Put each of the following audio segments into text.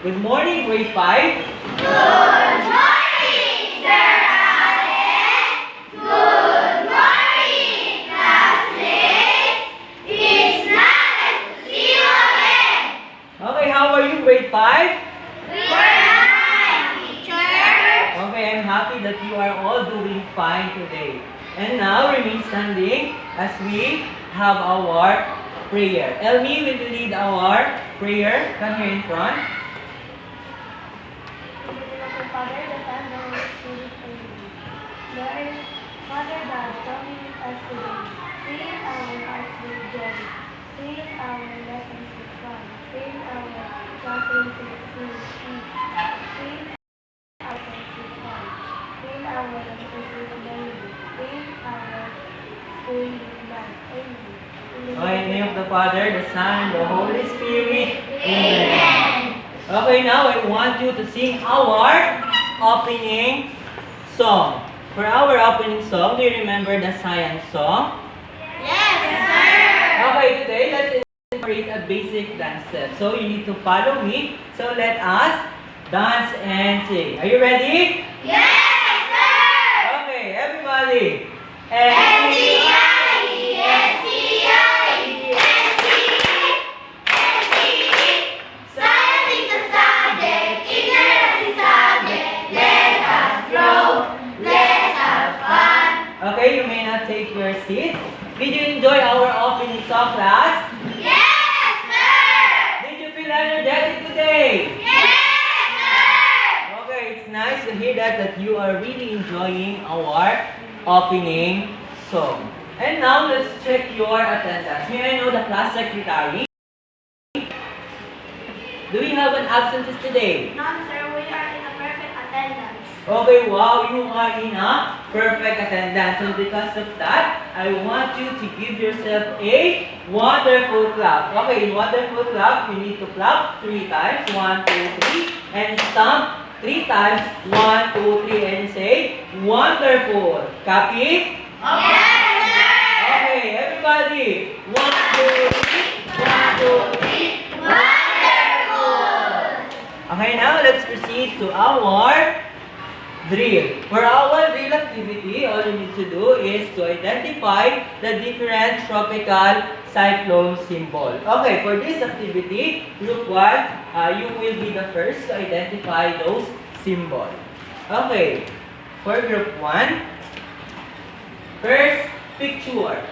Good morning, grade 5. Good morning, Sir Allen. Good morning, classmates. It's nice to see you again. Okay, how are you, grade 5? We're fine, teacher. Okay, I'm happy that you are all doing fine today. And now, remain standing as we have our prayer. Elmi, will you lead our prayer? Come here in front. Father, the Son, the Holy Spirit, amen. Lord, Father God, come with us today. Fill our hearts with joy. Fill our lessons with fun. Fill our classrooms with peace. Fill our homes with fun. Fill our lectures with learning. Fill our school with love. Amen. Okay, in the name of the Father, the Son, and the Holy Spirit. Amen. Okay, now I want you to sing our opening song. For our opening song, do you remember the science song? Yes, sir. Okay, today let's incorporate a basic dance step. So you need to follow me. So let us dance and sing. Are you ready? Yes, sir. Okay, everybody. Science is a subject, ignorance is subject. Let us grow, let's have fun. Okay, you may not take your seat. Did you enjoy our opening song, class? Yes, sir. Did you feel energetic today? Yes, sir. Okay, it's nice to hear that you are really enjoying our opening song. And now let's check your attendance. May I know the class secretary? Do we have an absentee today? None, sir, we are in a perfect attendance. Okay, wow, you are in a perfect attendance. And because of that, I want you to give yourself a wonderful clap. Okay, in wonderful clap, you need to clap 3 times. 1, 2, 3. And stomp 3 times. 1, 2, 3. And say, wonderful. Copy? Yes, sir. Okay, everybody. 1, 2, 3. 1, 2, 3. Wonderful. Okay, now let's proceed to our drill. For our drill activity, all you need to do is to identify the different tropical cyclone symbol. Okay, for this activity, group 1, you will be the first to identify those symbols. Okay, for group 1, first picture.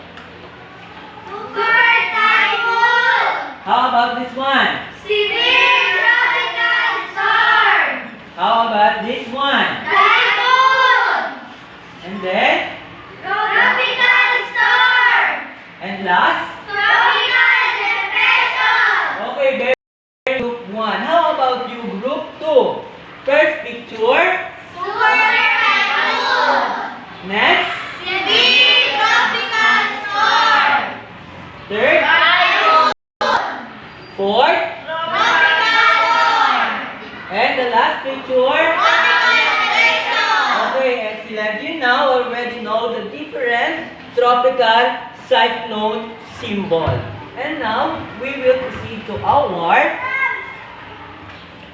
Super typhoon. How about this one? Severe tropical storm. How about this one? Typhoon. And then, Tropical storm. and last, Tropical depression. okay, very group 1. How about you, group 2? First picture. Super typhoon. Next. Severe tropical storm. Third. Typhoon. Fourth. Tropical storm. And the last picture. Tropical depression. Okay, excellent. You now already know the different tropical cyclone symbol. And now, we will proceed to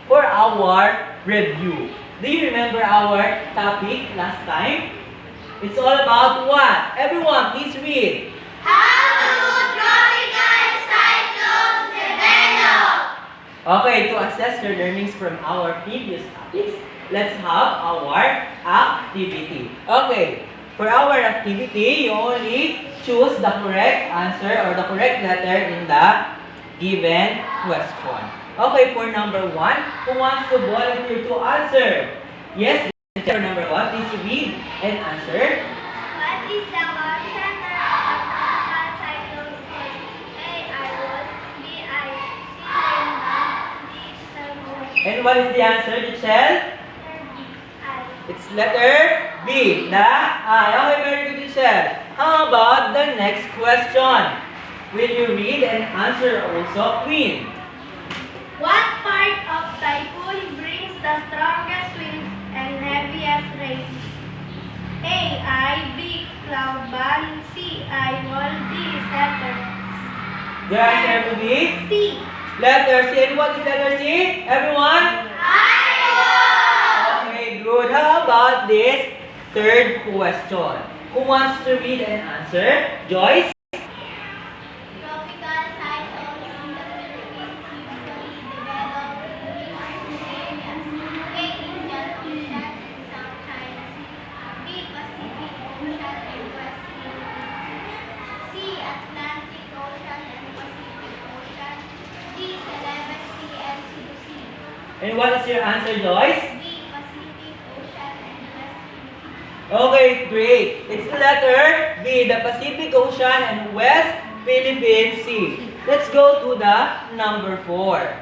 for our review. Do you remember our topic last time? It's all about what? Everyone, please read. How do tropical cyclones develop? Okay, to assess your learnings from our previous topics, let's have our activity. Okay, for our activity, you only choose the correct answer or the correct letter in the given question. Okay, for number 1, who wants to volunteer to answer? Yes, for number 1, please read and answer. What is the one center of tropical cyclone called? A, I would. B, I see rainbow. D, storm. And what is the answer, Michelle? It's letter B, the I. Okay, very good, Michelle. How about the next question? Will you read and answer also, Queen? What part of typhoon brings the strongest winds and heaviest rain? A, I, B, cloud band. C, I, wall. D, center. The answer will be C. Letter C. And what is letter C? Everyone? Okay, good. How about this third question? Who wants to read and answer? Joyce? Tropical cyclones in the Philippines usually develop in areas. A. Indian Ocean and South China Sea. B. Pacific Ocean and West Philippines. C. Atlantic Ocean and Pacific Ocean. D. Celebes Sea and Cebu Sea. And what is your answer, Joyce? B. Pacific Ocean and West Philippines. Okay, great. It's the letter B, the Pacific Ocean and West Philippine Sea. Let's go to the number 4.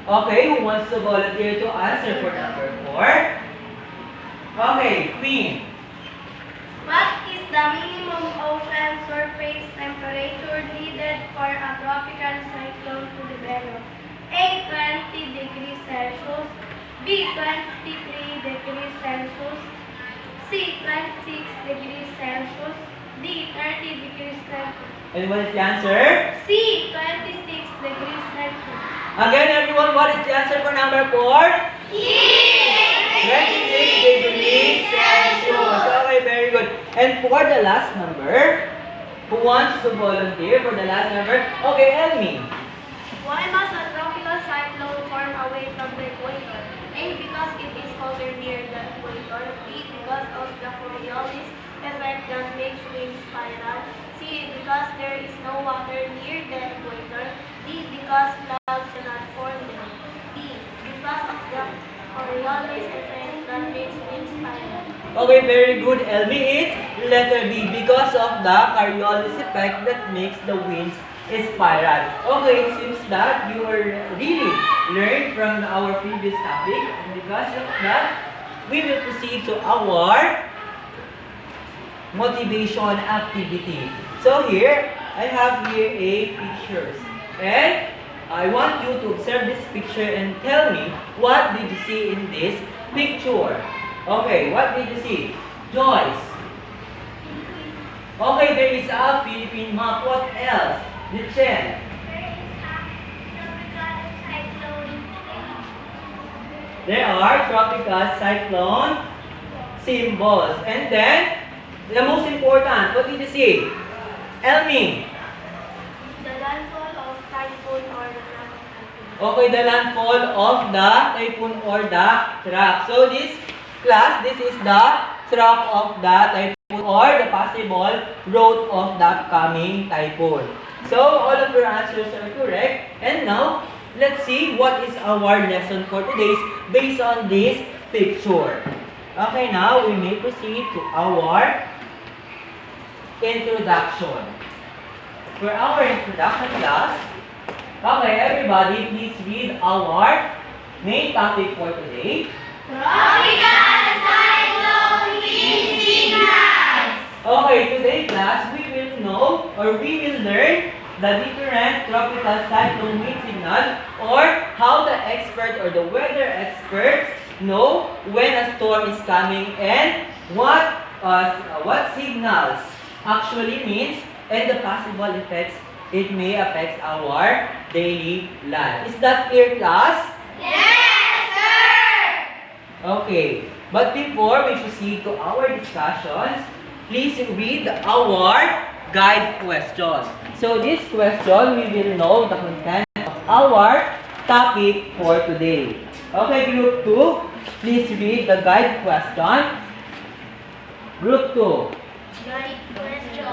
Okay, who wants to volunteer to answer for number 4? Okay, Queen. What is the minimum ocean surface temperature needed for a tropical cyclone to develop? A. 20 degrees Celsius. B. 23 degrees Celsius. C. 26 degrees Celsius. D. 30 degrees Celsius. And what is the answer? C. 26 degrees Celsius. Again, everyone, what is the answer for number 4? 26 degrees Celsius. Okay, very good. And for the last number, who wants to volunteer for the last number? Okay, Elmi. Why must a tropical cyclone form away from the equator? A. Because it is colder near the equator. B. Because of the Coriolis effect that makes winds spiral. C. Because there is no water near the equator. D. Because clouds cannot form there. D. Because of the Coriolis effect that makes winds spiral. Okay, very good. Elmi is letter B, because of the Coriolis effect that makes the winds spiral. Okay, it seems that you are really learned from our previous topic, and because of that, we will proceed to our motivation activity. So here, I have here a pictures, and I want you to observe this picture and tell me what did you see in this picture. Okay, what did you see? Joyce. Okay, there is a Philippine map. What else? Lichen. There are tropical cyclone symbols. And then, the most important, what did you see? Elmi. The landfall of typhoon or the track of typhoon. Okay, the landfall of the typhoon or the track. So this class, this is the track of the typhoon or the possible route of the upcoming typhoon. So all of your answers are correct. And now, let's see what is our lesson for today based on this picture. Okay, now we may proceed to our introduction. For our introduction class, okay, everybody, please read our main topic for today. Tropical cyclone wind signals. Okay, today class, we will know or we will learn the different tropical cyclone wind signal or how the expert or the weather experts know when a storm is coming and what signals actually means and the possible effects it may affect our daily life. Is that clear, class? Yes, sir. Okay, but before we proceed to our discussions, please read our guide questions. So this question, we will know the content of our topic for today. Okay, group 2, please read the guide question. Group 2. Guide question.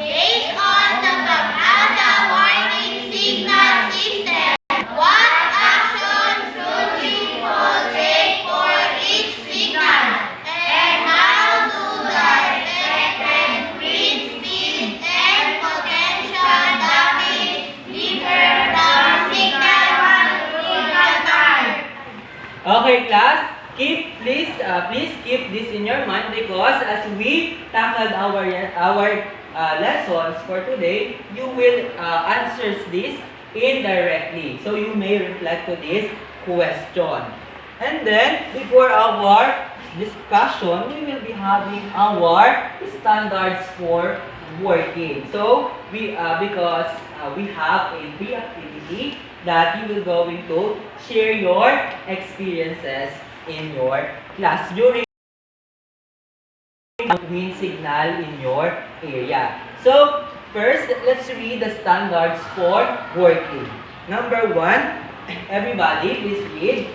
Based on the Pag-asa warning signal system, what action should people take for each signal? And how do the expected wind speed and potential damage differ from signal 1 to signal 5? Okay, class, please keep this in your mind because as we tackled our lessons for today, you will answer this indirectly. So you may reflect to this question. And then, before our discussion, we will be having our standards for working. So, because we have a free activity that you will going to share your experiences in your class during wind signal in your area. So, first, let's read the standards for working. Number 1, everybody, please read.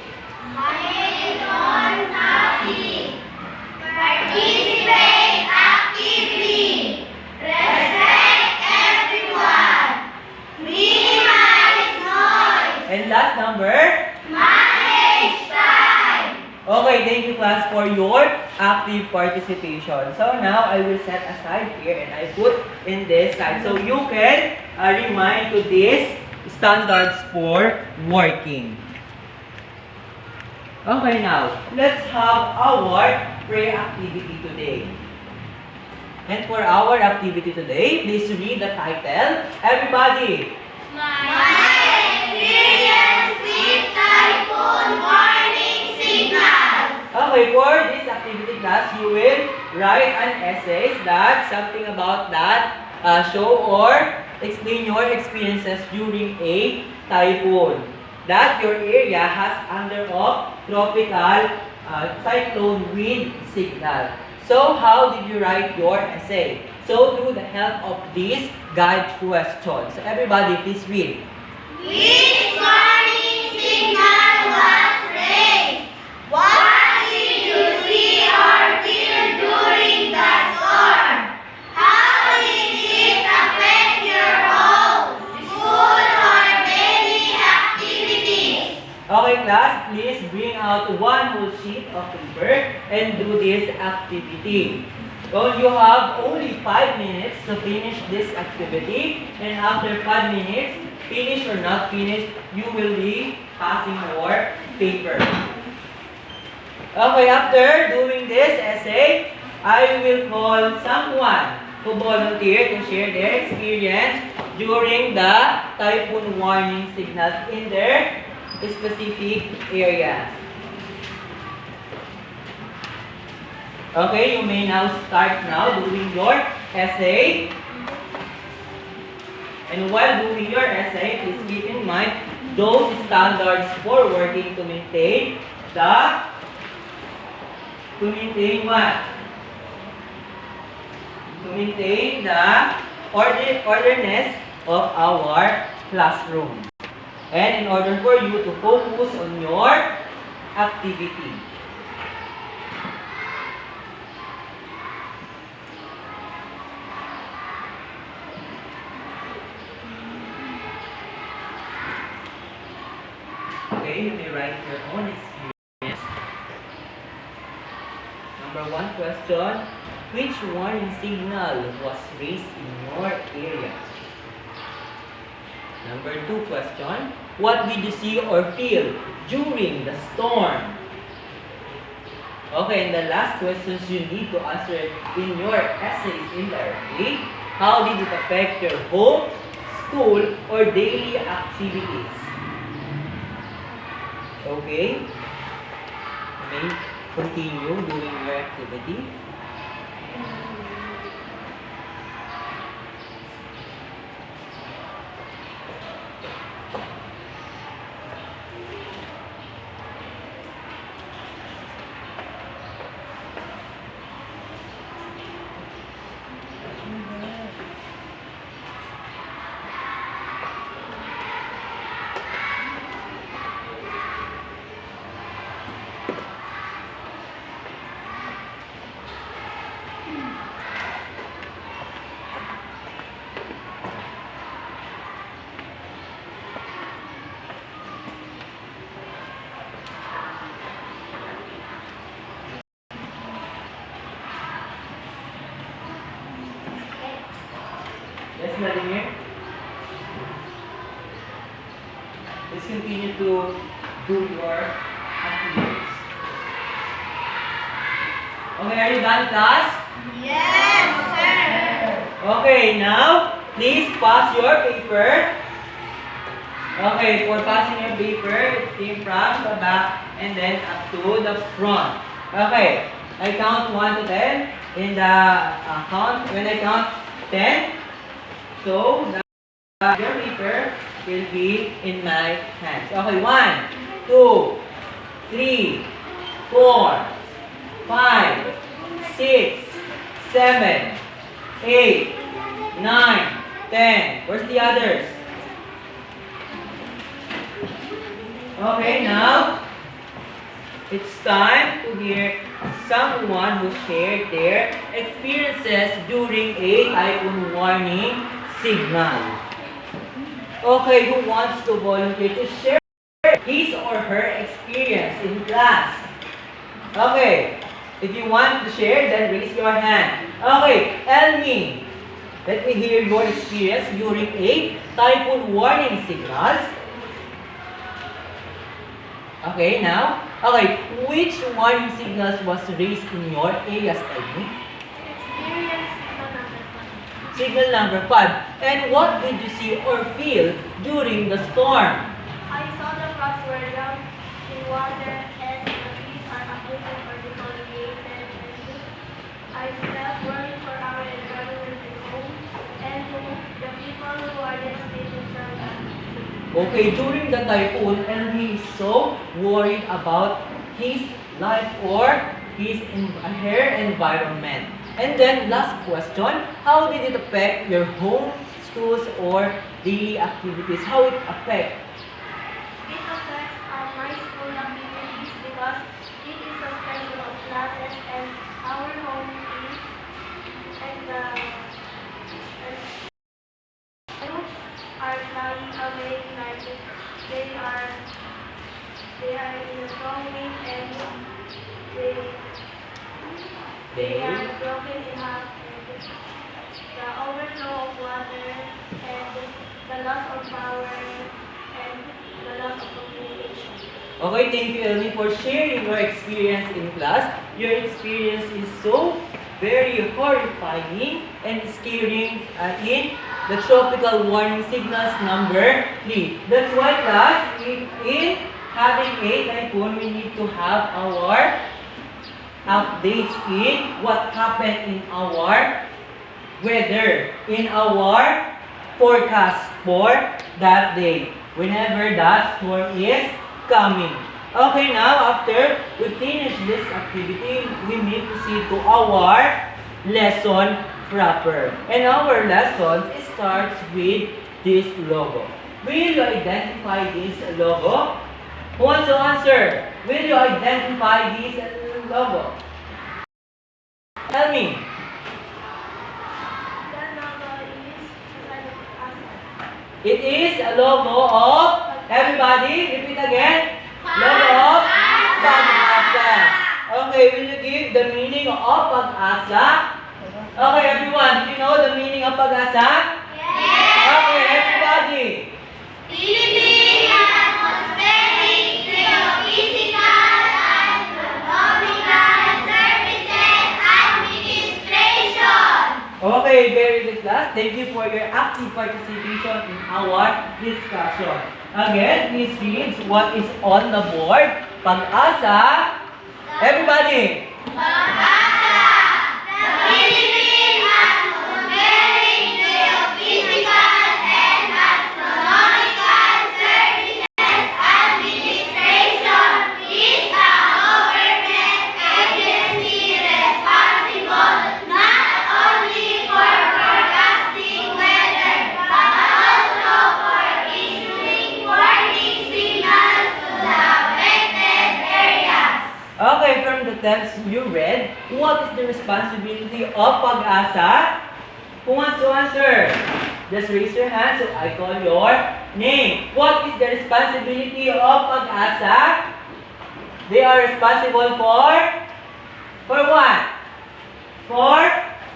Participate actively. Respect everyone. Minimize noise. And last number. Manage time. Okay, thank you class for your active participation. So now I will set aside here and I put in this side. So you can remind to this standards for working. Okay, now let's have our prayer activity today. And for our activity today, please read the title. Everybody. My experience with typhoon warning signal. Okay, for this activity class, you will write an essay that something about that show or explain your experiences during a typhoon that your area has under a tropical cyclone wind signal. So how did you write your essay? So through the help of these guide questions. So everybody please read. Which warning signal was raised? What did you see or feel during the storm? How did it affect your home, school, or daily activities? Okay class, please bring out one whole sheet of paper and do this activity. So you have only 5 minutes to finish this activity, and after 5 minutes, finish or not finish, you will be passing your paper. Okay, after doing this essay, I will call someone to volunteer to share their experience during the typhoon warning signals in their specific area. Okay, you may now start now doing your essay. And while doing your essay, please keep in mind those standards for working to maintain what? To maintain the orderness of our classroom. And in order for you to focus on your activity. Okay, you may write your own experience. Number 1 question, which warning signal was raised in your area? Number 2 question, what did you see or feel during the storm? Okay, and the last questions you need to answer in your essays indirectly. How did it affect your home, school, or daily activities? Okay? You may continue doing your activity. Yes, Vladimir? Let's continue to do your activities. Okay, are you done, class? Yes, sir. Okay, now, please pass your paper. Okay, for passing your paper, it came from the back and then up to the front. Okay, I count 1 to 10. In the count, when I count 10, so your paper will be in my hands. Okay, 1, 2, 3, 4, 5, 6, 7, 8, 9, 10. Where's the others? Okay, now it's time to hear someone who shared their experiences during a typhoon warning signal. Okay, who wants to volunteer to share his or her experience in class? Okay, if you want to share, then raise your hand. Okay, Elmi, let me hear your experience during a typhoon warning signals. Okay, now, okay, which warning signals was raised in your areas, Elmi? Experience Signal number 5. And what did you see or feel during the storm? I saw the crops were drowned in water and the trees are uprooted or defoliated. I felt worried for our environment at home and the people who are devastated from that. Okay, during the typhoon, Elmi is so worried about his life or her environment. And then, last question, how did it affect your home, schools, or daily activities? How it affect? It affects my school activities because it is suspension of classes and our home is and the groups are flying away like they are in a strong wind and they are broken in half and the overflow of water and the loss of power and the loss of communication. Okay, thank you, Elmi, for sharing your experience in class. Your experience is so very horrifying and scaring in the tropical warning signals number 3. That's why, class, in having a typhoon, we need to have our updates in what happened in our weather, in our forecast for that day, whenever that storm is coming. Okay, now after we finish this activity, we need to see to our lesson proper. And our lesson starts with this logo. Will you identify this logo? Who wants to answer? Will you identify this logo? Tell me. That logo is Society of Asa. It is a logo of, everybody, repeat again. Logo of Pag-asa. Okay, will you give the meaning of Pag-asa? Okay, everyone, do you know the meaning of Pag-asa? Yes! Okay, everybody. Philippine Atmospheric, Geophysical, Astronomical Services Administration. Okay, very good class. Thank you for your active participation in our discussion. Again, please read what is on the board. Pag-asa. Everybody. Pag-asa, the Philippine Atmospheric, Geophysical, and Astronomical Services Administration is a government agency responsible not only for forecasting weather, but also for issuing warning signals to the affected areas. Okay, from the text you read, what is the responsibility of Pag-asa? Who wants to answer? Just raise your hand so I call your name. What is the responsibility of Pag-asa? They are responsible for what? For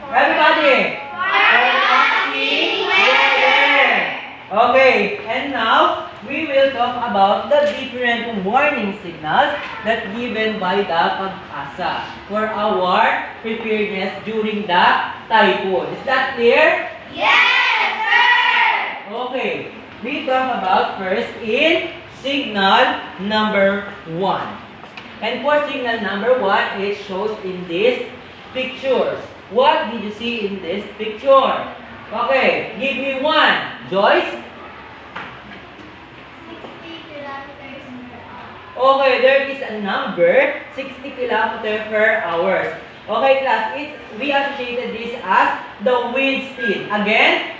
everybody. Forecasting weather. Okay, and now we will talk about the different warning signals that given by the Pag-asa for our preparedness during the typhoon. Is that clear? Yes, sir! Okay, we talk about first in signal number 1. And for signal number 1, it shows in these pictures. What did you see in this picture? Okay, give me one. Joyce? Okay, there is a number 60 kilometers per hour. Okay, class, we associated this as the wind speed. Again,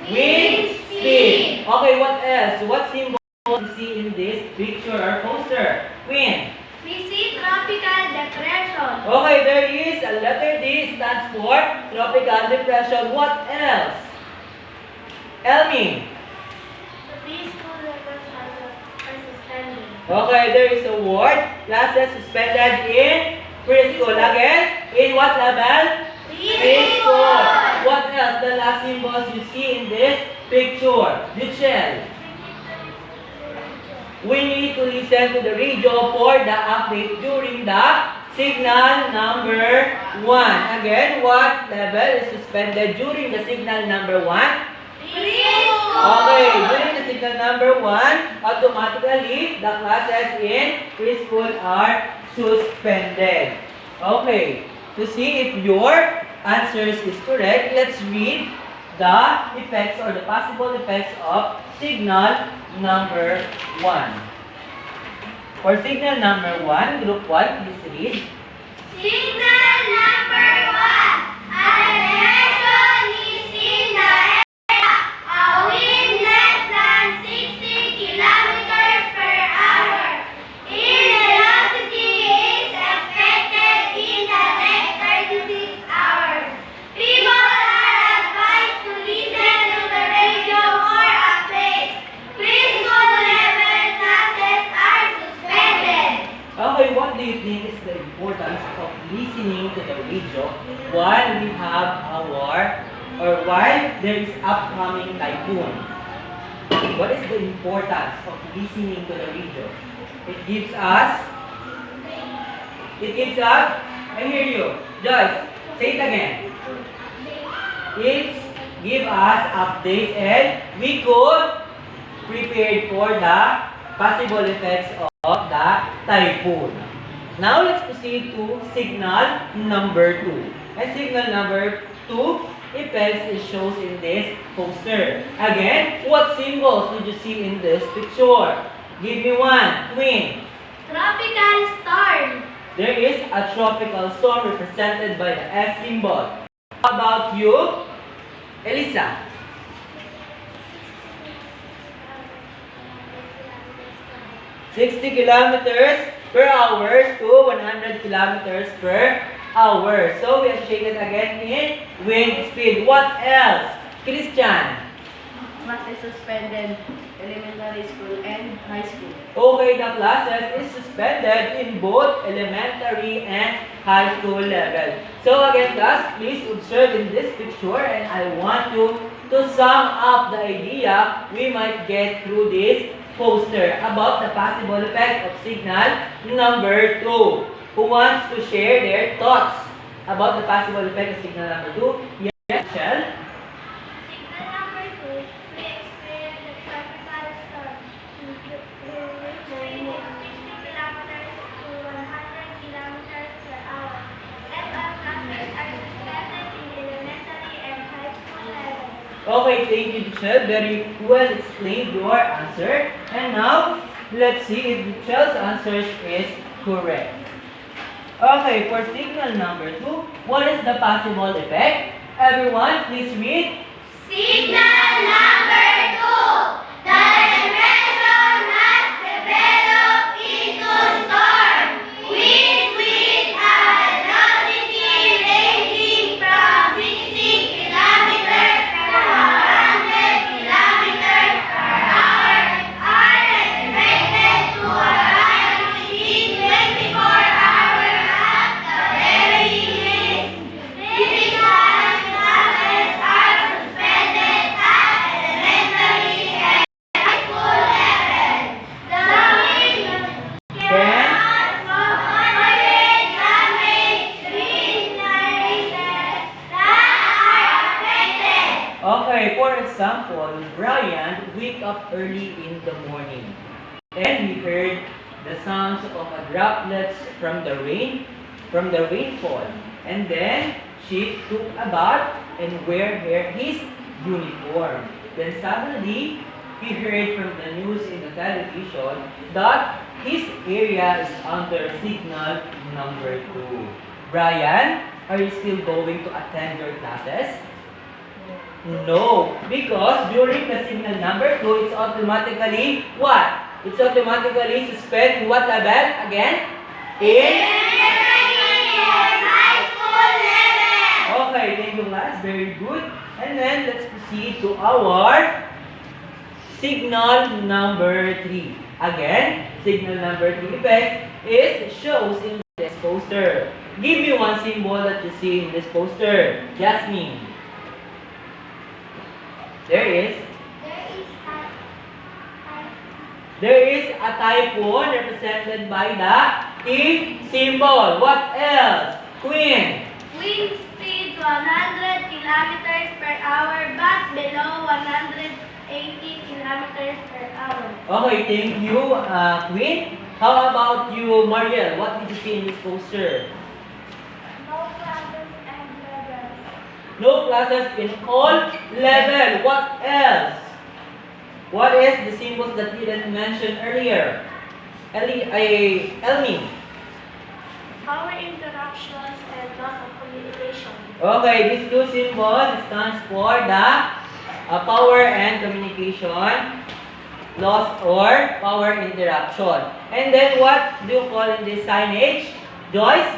wind speed. Okay, what else? What symbol do you see in this picture or poster? Wind. We see tropical depression. Okay, there is a letter D stands for tropical depression. What else? Elmi. Preschool levels are suspended. Okay, there is a word. Classes suspended in preschool. Again, in what level? Preschool. What else? The last symbols you see in this picture. Michelle. We need to listen to the radio for the update during the signal number 1. Again, what level is suspended during the signal number 1? Okay, during the signal number 1, automatically the classes in preschool are suspended. Okay, to see if your answers is correct, let's read the effects or the possible effects of signal number 1. For signal number 1, group 1, please read. Signal number 1. A depression is in the area. A wind less than 60 kilometers per hour. In velocity is expected in the next 36 hours. People are advised to listen to the radio for updates. Preschool level classes are suspended. Okay, what do you think is the importance of listening to the radio while we have while there is upcoming typhoon? What is the importance of listening to the radio? It gives us, I hear you. Joyce, say it again. It give us updates and we could prepare for the possible effects of the typhoon. Now let's proceed to signal number 2. And signal number 2 effects is shows in this poster. Again, what symbols did you see in this picture? Give me one. Twin. Tropical storm. There is a tropical storm represented by the S symbol. How about you, Elisa? 60 kilometers per hour to 100 kilometers per hour. So we associated again in wind speed. What else? Christian. Class is suspended elementary school and high school. Okay, the classes is suspended in both elementary and high school level. So again, class, please observe in this picture and I want you to sum up the idea we might get through this poster about the possible effect of signal number 2. Who wants to share their thoughts about the possible effect of signal number 2? Yes, Michelle? Signal number 2, we experience the tropical storm. Which ranges 60 kilometers to 100 kilometers per hour. And all classes are suspended in elementary and high school level. Okay, thank you, Michelle. Very well explained your answer. And now, let's see if Michelle's answer is correct. Okay, for signal number 2, what is the possible effect? Everyone, please read. Signal number 2. The depression has developed into storm. Winds with a velocity ranging from 60 kilometers to 100 kilometers per hour are expected to arrive within 24 hours at the very least. These classes are suspended at elementary and high school level. The wind cannot moderate damage wind narrations that are affected. Okay, for example, Brian wake up early in the morning and he heard the sounds of a droplets from the rainfall. And then she took a bath and wear his uniform. Then suddenly he heard from the news in the television that his area is under signal number 2. Brian, are you still going to attend your classes? No, because during the signal number 2, it's automatically what? It's automatically suspend in what level again? In high school level. Okay, thank you class. Very good. And then let's proceed to our signal number 3. Again, signal number 3 effect is shows in this poster. Give me one symbol that you see in this poster. Jasmine. There is a typhoon represented by the T symbol. What else? Queen. Wind speed 100 kilometers per hour but below 180 kilometers per hour. Okay, thank you, Queen. How about you, Mariel? What did you see in this poster? No classes and levels. No classes in all level. What else? What is the symbols that you didn't mention earlier? Elmi. Power interruptions and loss of communication. Okay, these two symbols stands for the power and communication loss or power interruption. And then what do you call in this signage? Joyce?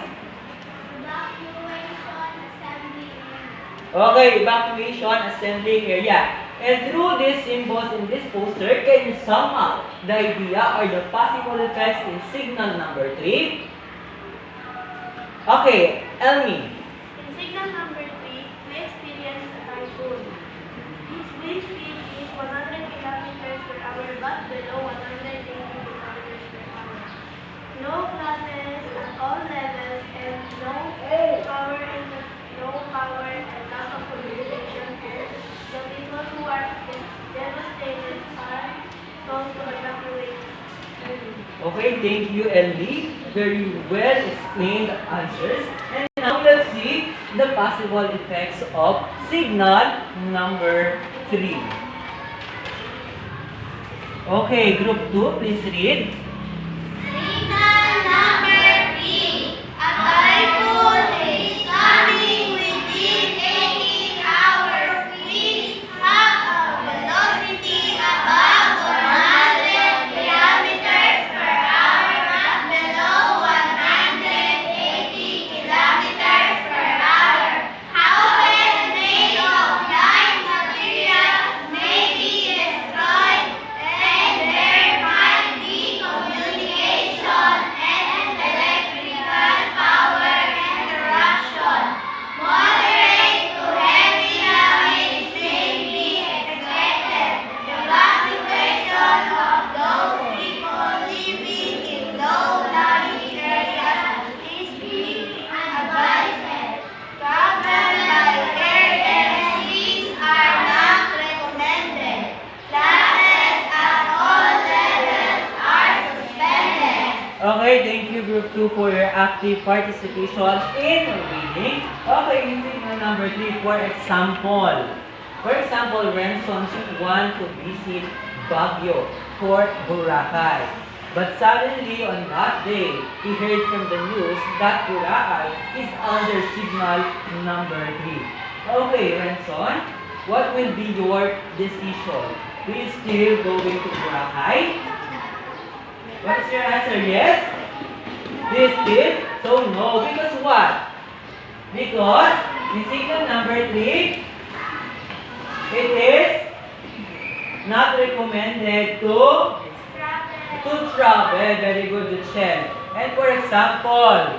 Evacuation assembly area. Okay, evacuation assembly area. And through these symbols in this poster, can you sum up the idea or the possible effects in signal number 3? Okay, Elmi. In signal number 3, we experience a typhoon. Its wind speed is 100 kilometers per hour but below 180 kilometers per hour. No classes at all levels and no power and loss of communication. The people who are devastated are told to evacuate early. Okay, thank you, Ellie. Very well explained answers. And now let's see the possible effects of signal number 3. Okay, group 2, please read. Signal number 3. A typhoon is coming within 18 hours. Winds have a velocity above 100 kilometers per hour but below 180 kilometers per hour. Houses made of light materials may be destroyed and there might be communication and electrical power interruption. Moderate to heavy damage may be expected. Evacuation of those people living in low-lying areas is being advised. Travel by air and seas are not recommended. Classes at all levels are suspended. Okay, thank you, group 2, for your active participation in reading. Okay, in signal number 3, for example. For example, Renson want to visit Baguio, Port Boracay. But suddenly on that day, he heard from the news that Boracay is under signal number 3. Okay, Renson, what will be your decision? Will you still going to Boracay? What is your answer? Yes? This did? So no. Because what? Because in signal number 3, it is not recommended to travel. Very good, Michelle. And for example,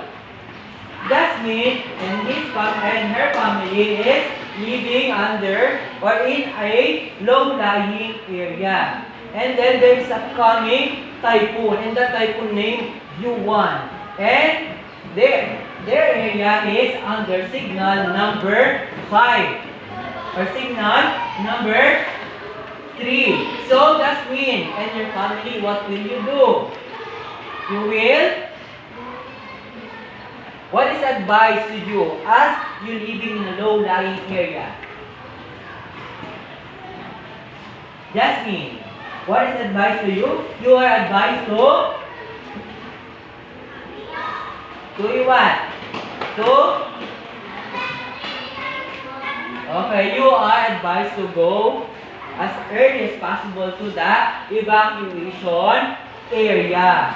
Jasmine and her family is living under or in a low-lying area. And then there is a coming typhoon, and the typhoon named U1. And their area is under signal number 5 or signal number 3. So Jasmine and your family, what will you do? You will? What is advised to you as you living in a low-lying area? Jasmine, what is advised to you? You are advised to Do you want to? Okay, you are advised to go as early as possible to the evacuation area.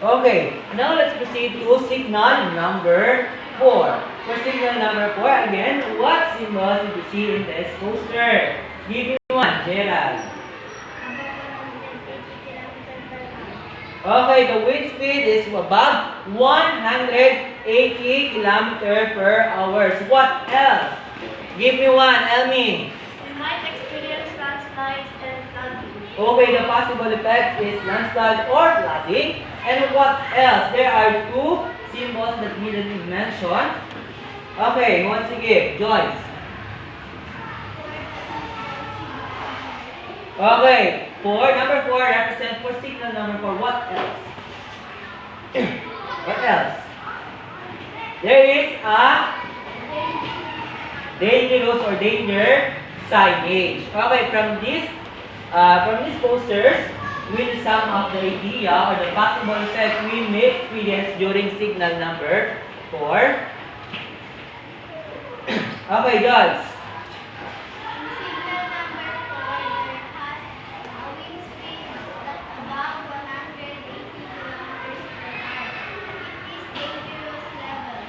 Okay, now let's proceed to signal number 4. For signal number 4, again, what symbols did you see in this poster? Give me one, Gerald. Okay, the wind speed is above 180 kilometers per hour. What else? Give me one, Elmi. We might experience landslides and flooding. Okay, the possible effect is landslide or flooding. And what else? There are two symbols that we didn't mention. Okay, once again, Joyce. Okay, number 4 represents for signal number 4. What else? What else? There is a dangerous or danger signage. Okay, from these posters, with some of the idea or the possible effect we may experience during signal number 4. Okay, guys. Signal number 4, there has a wind speed that's above 180 kilometers per hour. It is dangerous level.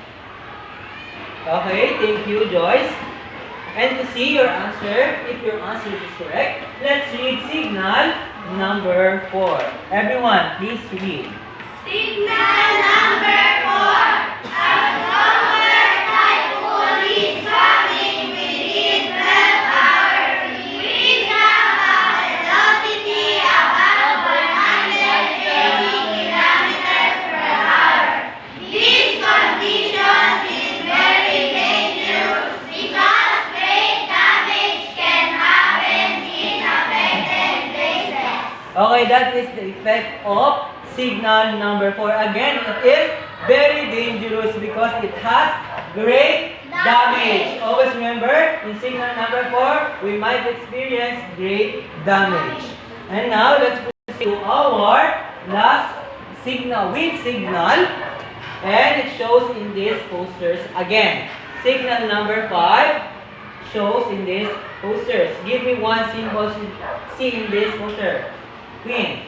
Okay, thank you, Joyce. And to see your answer, if your answer is correct, let's read signal number 4. Everyone, please read. Signal number 4. As long as typhoon is coming within 12 hours, winds have a velocity above 180 kilometers per hour. This condition is very dangerous because great damage can happen in affected places. Okay, that is the effect of signal number 4. Again, it is very dangerous because it has great damage. Always remember, in signal number 4, we might experience great damage. And now, let's proceed to our last signal, wind signal. And it shows in these posters again. Signal number 5 shows in these posters. Give me one symbol to see in this poster. Wind.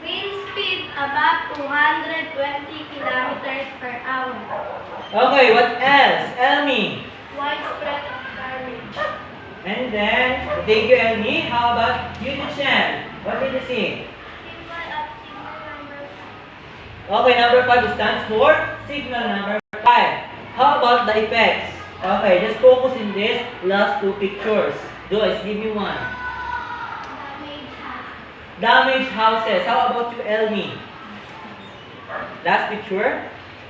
Wind speed above 220 kilometers per hour. Okay, what else? Elmi. Widespread damage. And then, thank you, Elmi. How about you, Chen? What did you see? Symbol of signal number 5. Okay, number 5 stands for signal number 5. How about the effects? Okay, just focus in this last two pictures. Joyce, give me one. Damaged houses. How about you, Elmi? Last picture.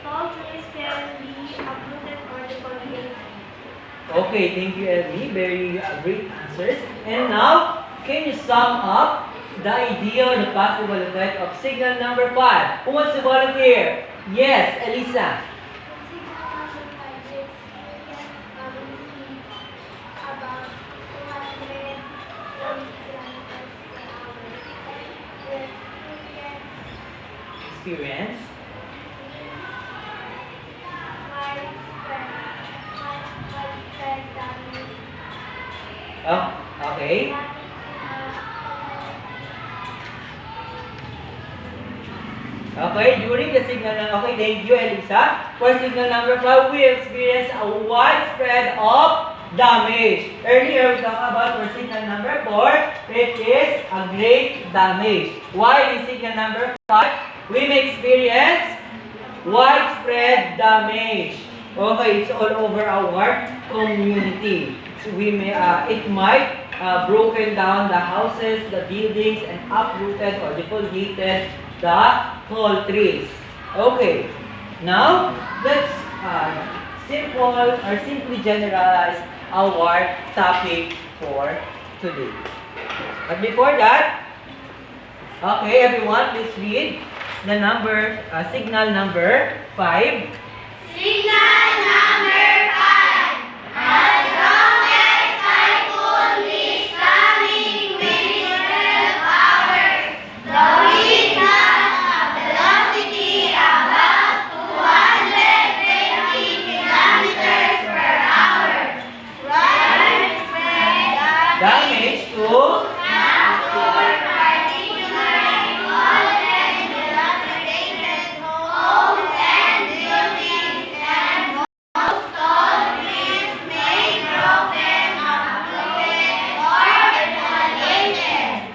Tall trees can be uprooted or defoliated. Okay, thank you, Elmi. Very great answers. And now, can you sum up the idea or the possible effect of signal number 5? Who wants to volunteer? Yes, Elisa. Signal number 5 is about 220 kilometers per hour. Experience. Widespread damage. Oh, okay. Okay, during the signal, okay, thank you, Elisa. For signal number 5, we experience a widespread of damage. Earlier, we talked about for signal number 4, it is a great damage. While in signal number 5, we may experience widespread damage. Okay, it's all over our community. So we may, it might broken down the houses, the buildings, and uprooted or defoliated the tall trees. Okay, now let's simply generalize our topic for today. But before that, okay, everyone, please read the number, signal number 5. Signal number 5. As long as typhoon is coming within 12 hours, the wind has a velocity above 220 damage to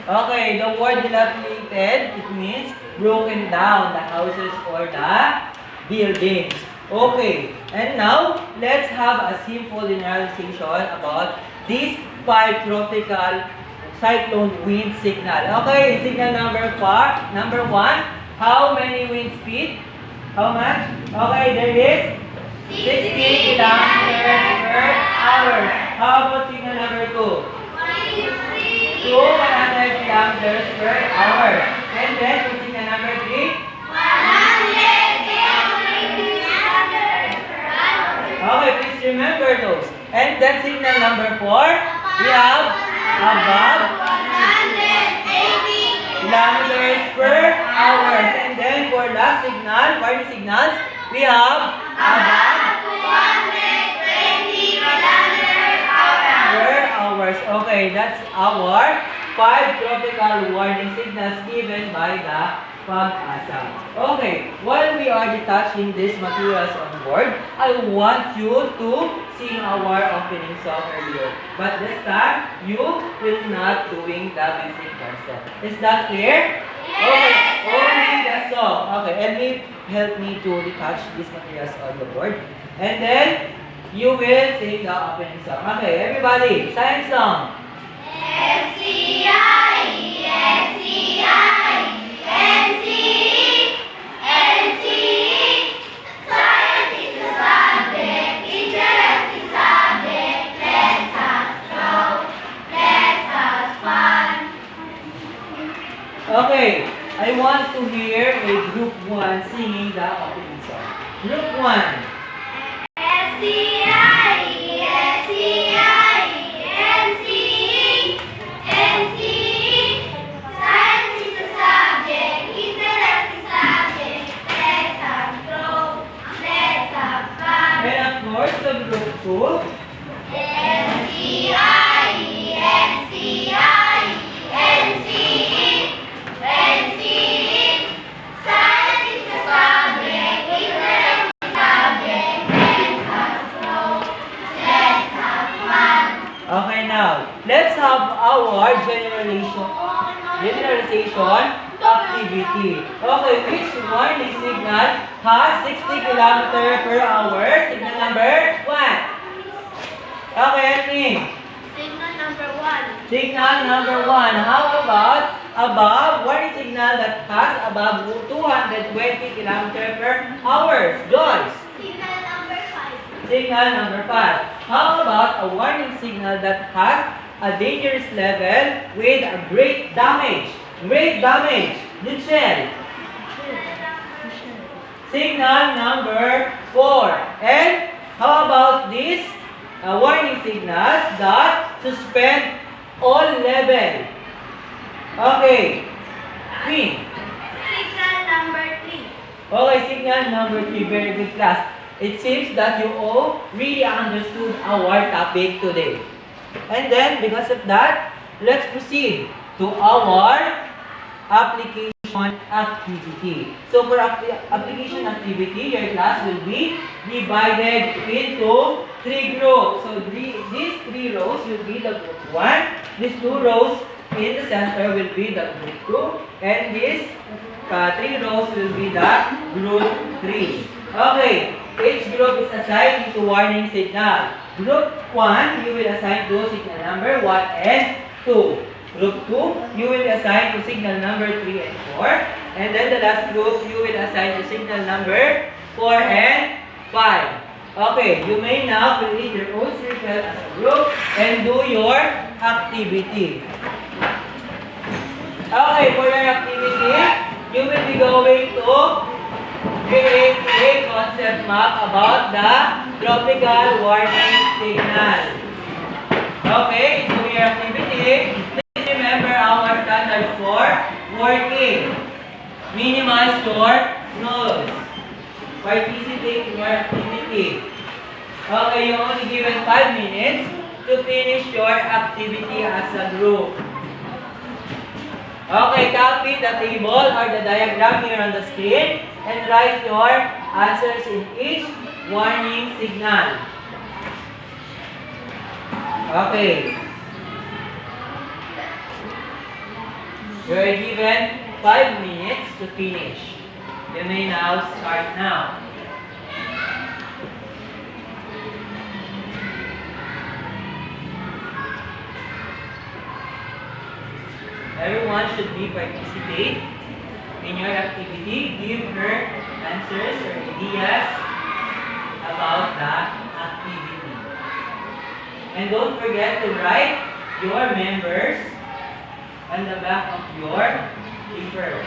Okay, the word dilapidated, it means broken down, the houses or the buildings. Okay, and now let's have a simple generalization about these 5 tropical cyclone wind signal. Okay, signal number 1, how many wind speed? How much? Okay, there is 60 kilometers per hour. How about signal number 2? To 100 kilometers per hour. And then, for signal number 3? Okay, please remember those. And then signal number 4, we have above kilometers per hour. And then for last signal, warning signals, we have above per hours. Okay, that's our 5 tropical warning signals given by the Pag-asa. Okay, while we are detaching these materials on board, I want you to sing our opening song earlier. But this time, you will not doing the basic concept. Is that clear? Yes! Okay, only the song. Okay, and help me to detach these materials on the board. And then, you will sing the opening song. Okay, everybody, sing song. Okay, I want to hear a group 1 singing the opening song. Group 1. And of course, the group 2. Okay, now, let's have our generalization activity. Okay, which warning signal has 60 km per hour? Signal number 1. Okay, Anthony. Signal number 1. Signal number 1. How about above warning signal that has above 220 km per hour? Joyce. Signal number 5. Signal number 5. How about a warning signal that has a dangerous level with a great damage? Great damage. Michelle. Signal number 4. And how about this warning signals that suspend all level? Okay. Queen. Signal number 3. Okay, signal number 3. Very good class. It seems that you all really understood our topic today. And then, because of that, let's proceed to our application activity. So, for application activity, your class will be divided into 3 groups. So, these 3 rows will be the group 1. These 2 rows in the center will be the group 2. And these 3 rows will be the group 3. Okay. Each group is assigned into warning signal. Group 1, you will assign to signal number 1 and 2. Group 2, you will assign to signal number 3 and 4. And then the last group, you will assign to signal number 4 and 5. Okay, you may now create your own circle as a group and do your activity. Okay, for your activity, you will be going to create a concept map about the tropical warning signal. Okay, so your activity, please remember our standards for working. Minimize your noise. Participate in your activity. Okay, you're only given 5 minutes to finish your activity as a group. Okay, copy the table or the diagram here on the screen and write your answers in each warning signal. Okay. You are given 5 minutes to finish. You may now start now. Everyone should participate in your activity. Give her answers or ideas about the activity. And don't forget to write your members on the back of your paper.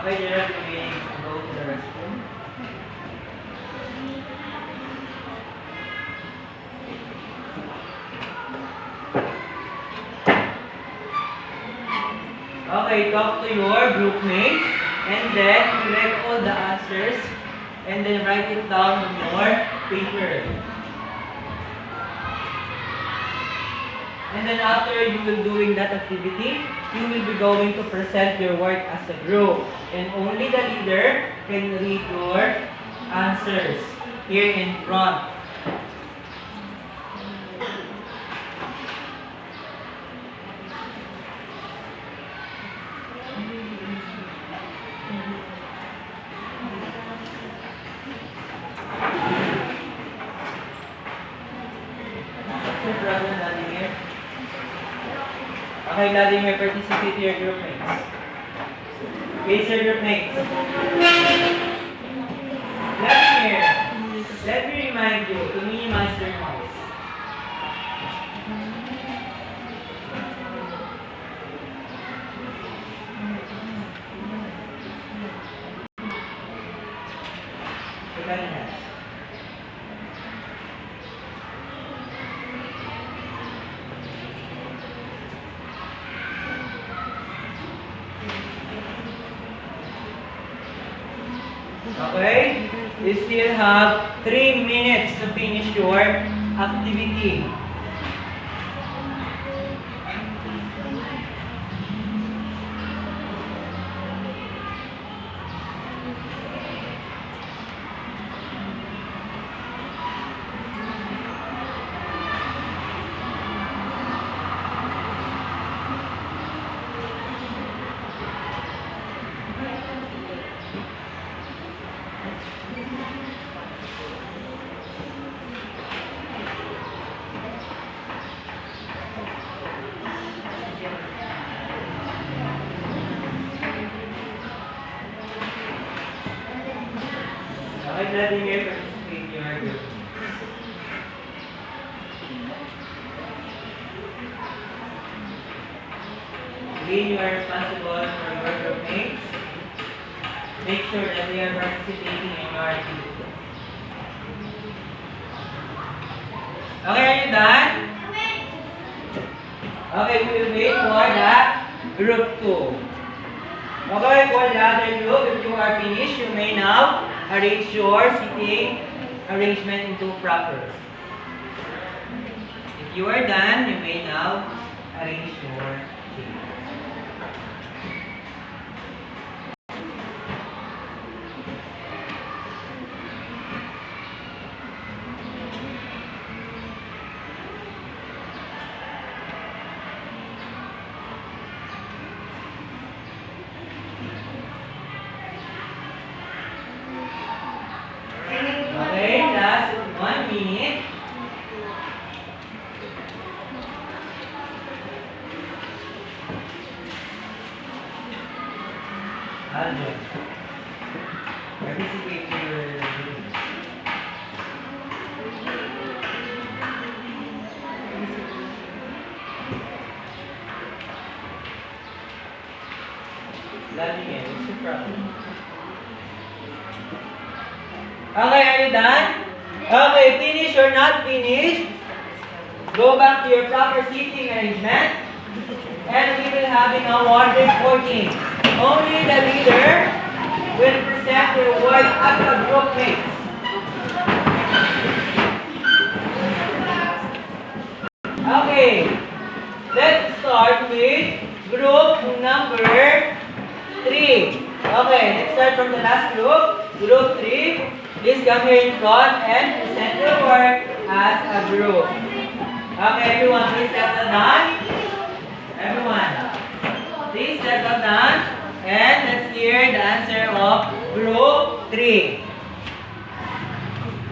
Okay, Gerald, you may go to the restroom. Okay, talk to your group mates and then record the answers and then write it down on your paper. And then after you will doing that activity, you will be going to present your work as a group. And only the leader can read your answers here in front. Okay, Vladimir, participate to your group mates. Face your group mates. Vladimir, let me remind you to minimize your noise. Okay? You still have 3 minutes to finish your activity. Okay, Vladimir, participate in your group. Again, you are responsible for your group mates. Make sure that they are participating in your activity. Okay, are you done? Okay, we will wait for the group 2. Okay, for the other group, if you are finished, you may now arrange your seating arrangement into proper. If you are done, you may now arrange your seat. minute. Alvin, participate to your group. Vladimir, what's your problem? Okay, are you done? Okay, finish or not finish? Go back to your proper seating arrangement. And we will have in our reporting. Only the leader will present their work as a group mate. Okay, let's start with group number 3. Okay, let's start from the last group. Group 3, please come here in front and present your work as a group. Okay, everyone, please settle down. Everyone, please settle down and let's hear the answer of group 3.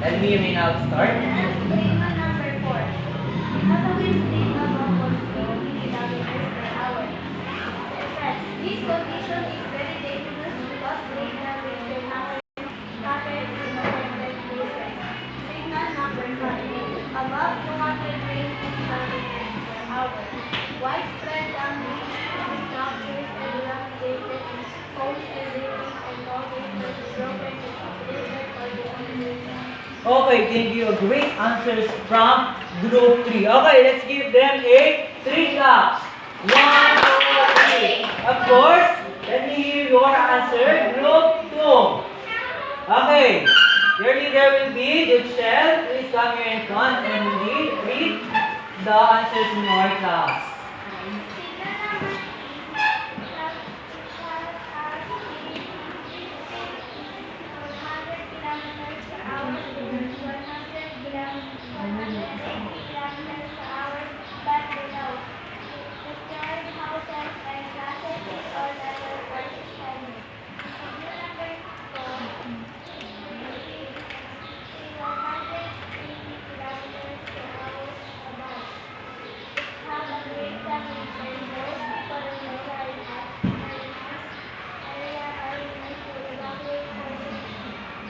Let me now start. Statement number 4. As a wind speed of 1.0 kilometers per hour. This condition is very dangerous because wind damage can happen in affected places. Signal number 5. Above 220 kilometers per hour. Widespread damage to structures and dilapidated homes and buildings and buildings will be broken and uplifted or deteriorated. Okay, thank you. Great answers from group 3. Okay, let's give them a 3 claps. 1, 2, 3. Of course, let me hear your answer. Group 2. Okay, your leader will be Duchelle. Please come here in front and read the answers in your class.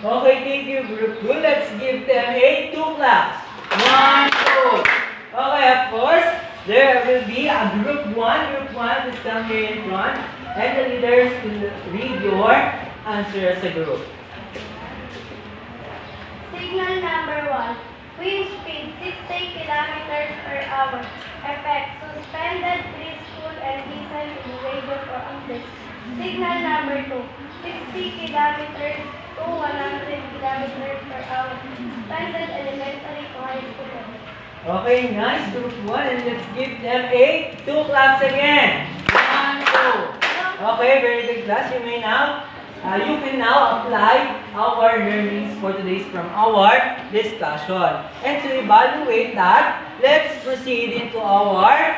Okay, thank you, group 2. Let's give them a 2 claps. 1, 2. Okay, of course, there will be a group 1. Group 1 is come here in front. And the leaders will read your answer as a group. Signal number 1. Wind speed 60 kilometers per hour. Effect. Suspended preschool and diesel in radio for updates. Signal number 2. 60 kilometers to 100 kilometers per hour. Suspended elementary to high school. Okay, nice, group 1. And let's give them a 2 claps again. 1, 2. Okay, very good class. You can now apply our learnings for today's from our discussion. And to evaluate that, let's proceed into our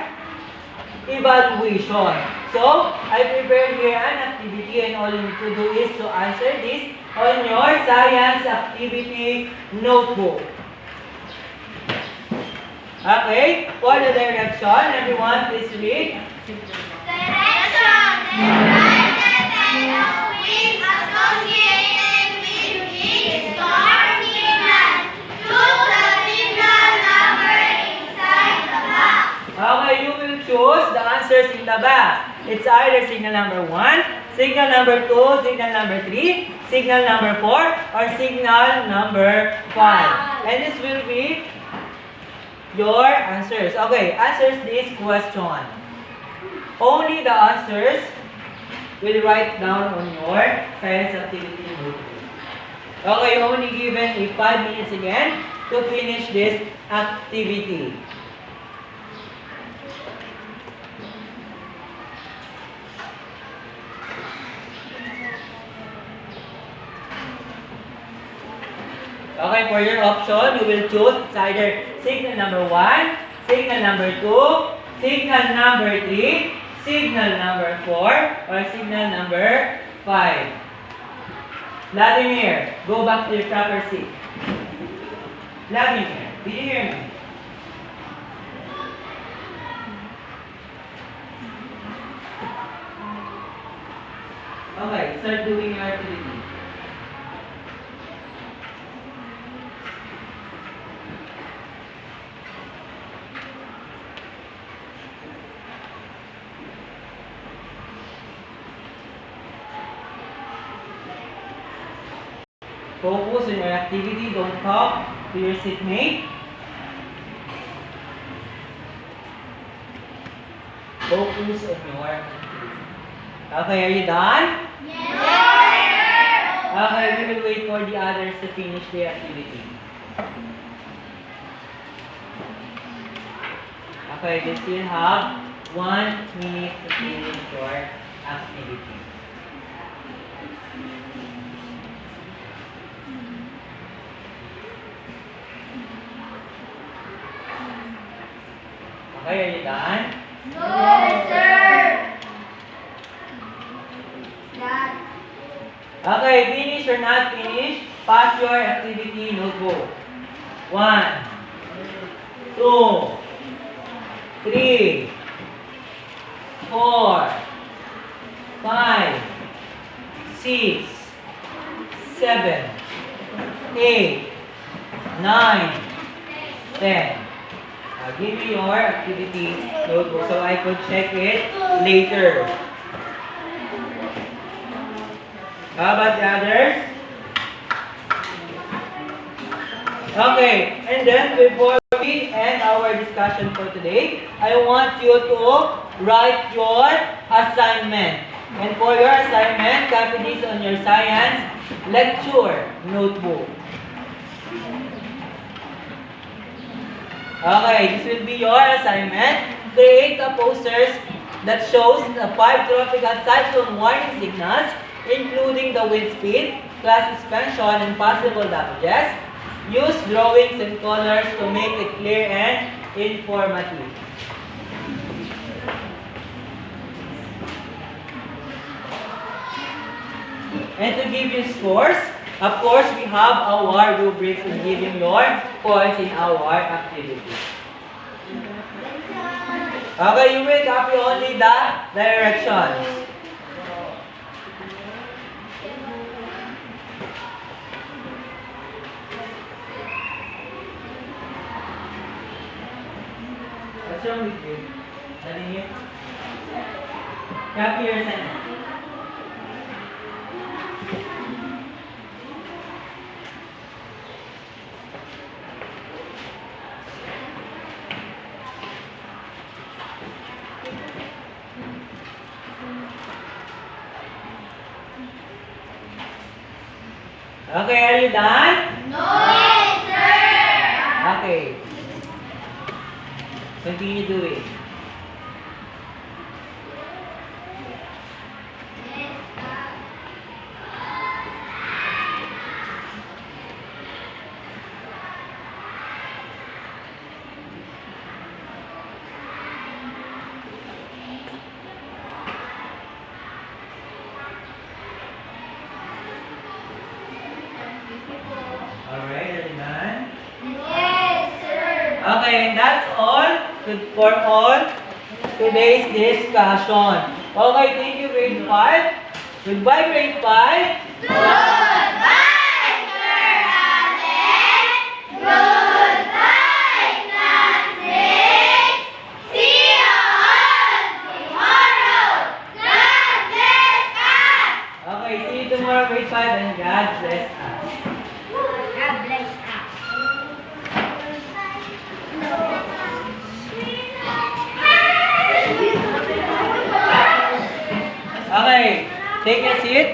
evaluation. So, I prepared here an activity and all you need to do is to answer this on your science activity notebook. Okay, for the direction, everyone please read. Direction. Describe the type of wind associated with each star signal. Choose the signal number inside the box. Okay, you will choose the answers in the box. It's either signal number 1, signal number 2, signal number 3, signal number 4, or signal number 5. And this will be your answers. Okay, answers this question. Only the answers will write down on your science activity notebook. Okay, only given a 5 minutes again to finish this activity. Okay, for your option, you will choose it's either signal number 1, signal number 2, signal number 3, signal number 4, or signal number 5. Vladimir, go back to your proper seat. Vladimir, did you hear me? Okay, start doing your activity. Focus on your activity, don't talk to your seatmate. Focus on your activity. Okay, are you done? Okay, we will wait for the others to finish their activity. Okay, they still have 1 minute to finish your activity. Okay, are you done? Okay, finish or not finish, pass your activity notebook. 1, 2, 3, 4, 5, 6, 7, 8, 9, 10. I'll give you your activity notebook so I could check it later. How about the others? Okay, and then before we end our discussion for today, I want you to write your assignment. And for your assignment, copy this on your science lecture notebook. Okay, this will be your assignment. Create a posters that shows the 5 tropical cyclone warning signals, including the wind speed, class suspension, and possible damages. Use drawings and colors to make it clear and informative. And to give you scores, of course, we have our rubrics in giving your points in our activity. Okay, you will copy only the directions. What's wrong with you? Nothing here? Copy your assignment. Okay, are you done? Okay. Continue doing. Alright, are you done? Okay, and that's all for all today's discussion. Okay, thank you, grade 5. Goodbye, grade 5. Okay, see you tomorrow, grade 5, and God bless us. Okay, take your seat.